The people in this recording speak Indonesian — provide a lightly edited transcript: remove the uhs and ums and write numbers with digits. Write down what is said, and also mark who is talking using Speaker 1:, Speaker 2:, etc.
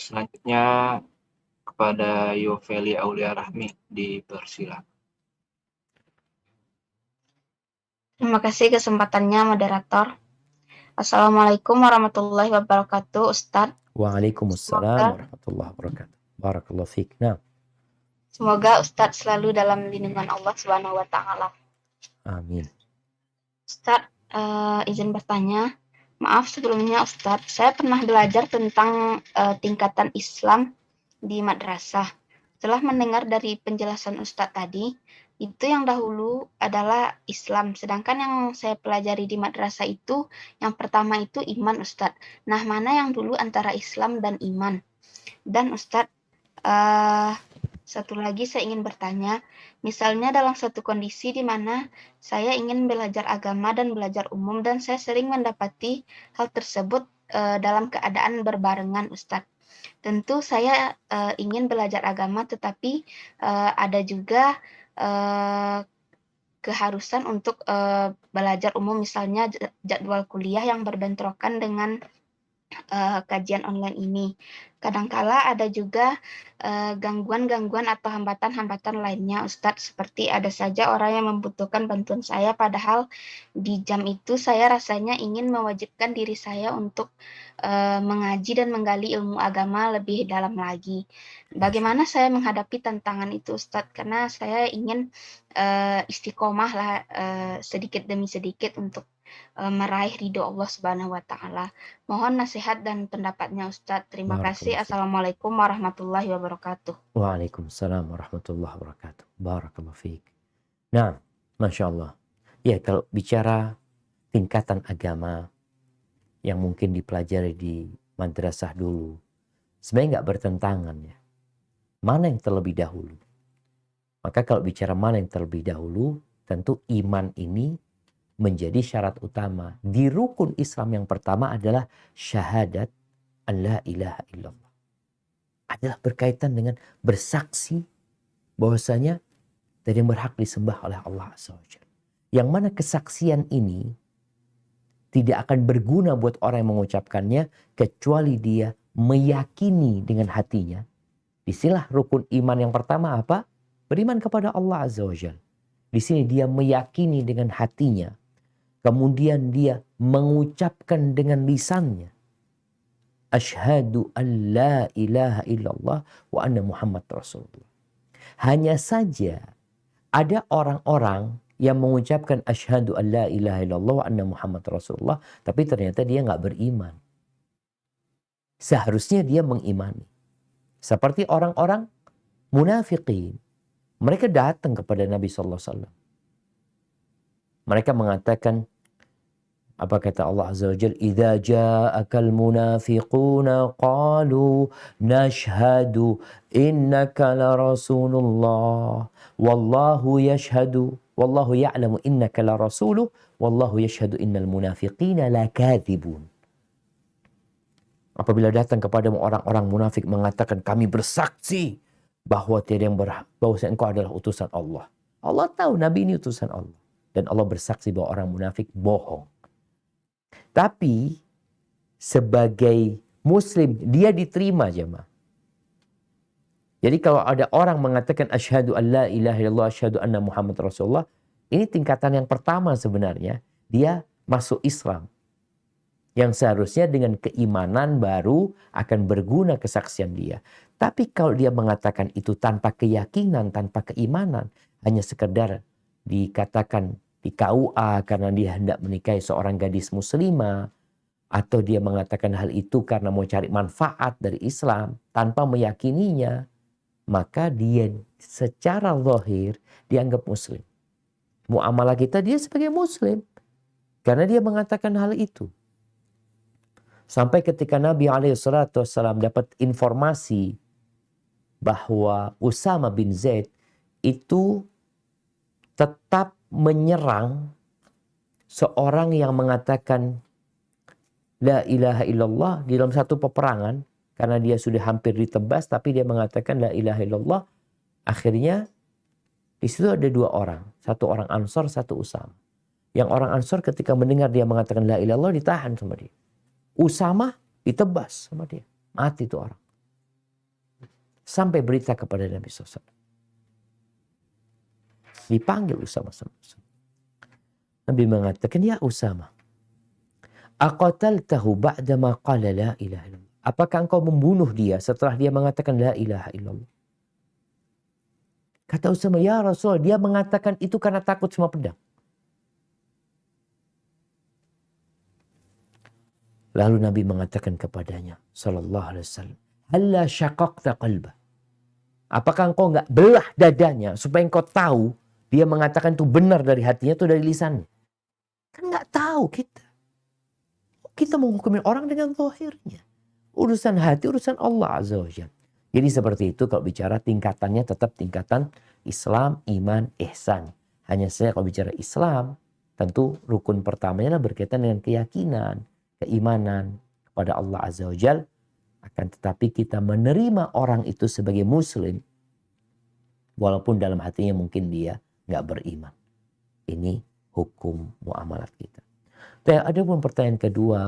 Speaker 1: Selanjutnya kepada Yoveli Aulia Rahmi dipersilakan.
Speaker 2: Terima kasih kesempatannya, moderator. Assalamualaikum warahmatullahi wabarakatuh, Ustadz.
Speaker 3: Waalaikumsalam
Speaker 2: Semoga,
Speaker 3: warahmatullahi wabarakatuh. Barakallahu fiik. Nah,
Speaker 2: semoga Ustadz selalu dalam lindungan Allah Subhanahu wa Ta'ala.
Speaker 3: amin.
Speaker 2: Ustadz, izin bertanya. Maaf sebelumnya, Ustadz. Saya pernah belajar tentang tingkatan Islam di madrasah. Setelah mendengar dari penjelasan Ustadz tadi, itu yang dahulu adalah Islam. Sedangkan yang saya pelajari di madrasah itu, yang pertama itu iman, Ustadz. Nah, mana yang dulu antara Islam dan iman? Dan Ustadz, satu lagi saya ingin bertanya, misalnya dalam satu kondisi di mana saya ingin belajar agama dan belajar umum, dan saya sering mendapati hal tersebut dalam keadaan berbarengan, Ustadz. Tentu saya ingin belajar agama, tetapi ada juga keharusan untuk belajar umum, misalnya jadwal kuliah yang berbentrokan dengan kajian online ini. Kadangkala ada juga gangguan-gangguan atau hambatan-hambatan lainnya, Ustadz, seperti ada saja orang yang membutuhkan bantuan saya, padahal di jam itu saya rasanya ingin mewajibkan diri saya untuk mengaji dan menggali ilmu agama lebih dalam lagi. Bagaimana saya menghadapi tantangan itu, Ustadz? Karena saya ingin istiqomah lah sedikit demi sedikit untuk meraih ridho Allah Subhanahu wa Ta'ala. Mohon nasihat dan pendapatnya, Ustadz. Terima kasih.
Speaker 3: Barakallahu fiik.
Speaker 2: Assalamualaikum warahmatullahi wabarakatuh.
Speaker 3: Waalaikumsalam warahmatullahi wabarakatuh. Barakallahu fiik. Nah, Masya Allah. Ya, kalau bicara tingkatan agama yang mungkin dipelajari di madrasah dulu, sebenarnya nggak bertentangan ya. Mana yang terlebih dahulu? Maka kalau bicara mana yang terlebih dahulu, tentu iman ini menjadi syarat utama. Di rukun Islam yang pertama adalah syahadat an la ilaha illallah. Adalah berkaitan dengan bersaksi bahwasanya tidak yang berhak disembah oleh Allah Azza wa Jalla. Yang mana kesaksian ini tidak akan berguna buat orang yang mengucapkannya kecuali dia meyakini dengan hatinya. Disinilah rukun iman yang pertama apa? Beriman kepada Allah Azza wa Jalla. Di sini dia meyakini dengan hatinya. Kemudian dia mengucapkan dengan lisannya. Asyhadu an la ilaha illallah wa anna Muhammad Rasulullah. Hanya saja ada orang-orang yang mengucapkan asyhadu an la ilaha illallah wa anna Muhammad Rasulullah, tapi ternyata dia nggak beriman. Seharusnya dia mengimani. Seperti orang-orang munafiqin. Mereka datang kepada Nabi sallallahu alaihi wasallam. Mereka mengatakan, apa kata Allah Azza wa Jalla? Idza ja'akal munafiquna qalu nashhadu innaka la rasulullah wallahu yashhadu wallahu ya'lamu innaka la rasuluh wallahu yashhadu innal munafiqina lakadzibun. Apabila datang kepadamu orang-orang munafik mengatakan kami bersaksi bahwa tiada yang berhak, bahwa engkau adalah utusan Allah. Allah tahu Nabi ini utusan Allah. Dan Allah bersaksi bahwa orang munafik bohong. Tapi sebagai muslim dia diterima jemaah. Jadi kalau ada orang mengatakan asyhadu an la ilaha illallah asyhadu anna Muhammad Rasulullah, ini tingkatan yang pertama sebenarnya. Dia masuk Islam. Yang seharusnya dengan keimanan baru akan berguna kesaksian dia. Tapi kalau dia mengatakan itu tanpa keyakinan, tanpa keimanan, hanya sekedar dikatakan di KUA karena dia hendak menikahi seorang gadis muslimah, atau dia mengatakan hal itu karena mau cari manfaat dari Islam tanpa meyakininya, maka dia secara zahir dianggap muslim. Muamalah kita dia sebagai muslim karena dia mengatakan hal itu. Sampai ketika Nabi SAW dapat informasi bahwa Usama bin Zaid itu tetap menyerang seorang yang mengatakan la ilaha illallah di dalam satu peperangan, karena dia sudah hampir ditebas tapi dia mengatakan la ilaha illallah. Akhirnya di situ ada dua orang, satu orang Ansor, satu Usama. Yang orang Ansor ketika mendengar dia mengatakan la ilaha illallah ditahan sama dia. Usama ditebas sama dia, mati itu orang. sampai berita kepada Nabi SAW. Dipanggil Usama. Nabi mengatakan, ya Usama, aqataltahu ba'dama qala la ilaha illallah. Apakah engkau membunuh dia setelah dia mengatakan la ilaha illallah? Kata Usama, ya Rasul, dia mengatakan itu karena takut sama pedang. Lalu Nabi mengatakan kepadanya, sallallahu alaihi wasallam, halla syaqaqta qalbah. Apakah engkau enggak belah dadanya supaya engkau tahu dia mengatakan itu benar dari hatinya atau dari lisannya? Kan enggak tahu kita. Kita menghukumin orang dengan zahirnya. Urusan hati, urusan Allah Azza wa Jalla. Jadi seperti itu kalau bicara tingkatannya tetap tingkatan Islam, iman, ihsan. Hanya saja kalau bicara Islam, tentu rukun pertamanya berkaitan dengan keyakinan, keimanan kepada Allah Azza wa Jalla. Akan tetapi kita menerima orang itu sebagai muslim, walaupun dalam hatinya mungkin dia nggak beriman. Ini hukum muamalat kita. Dan ada pun pertanyaan kedua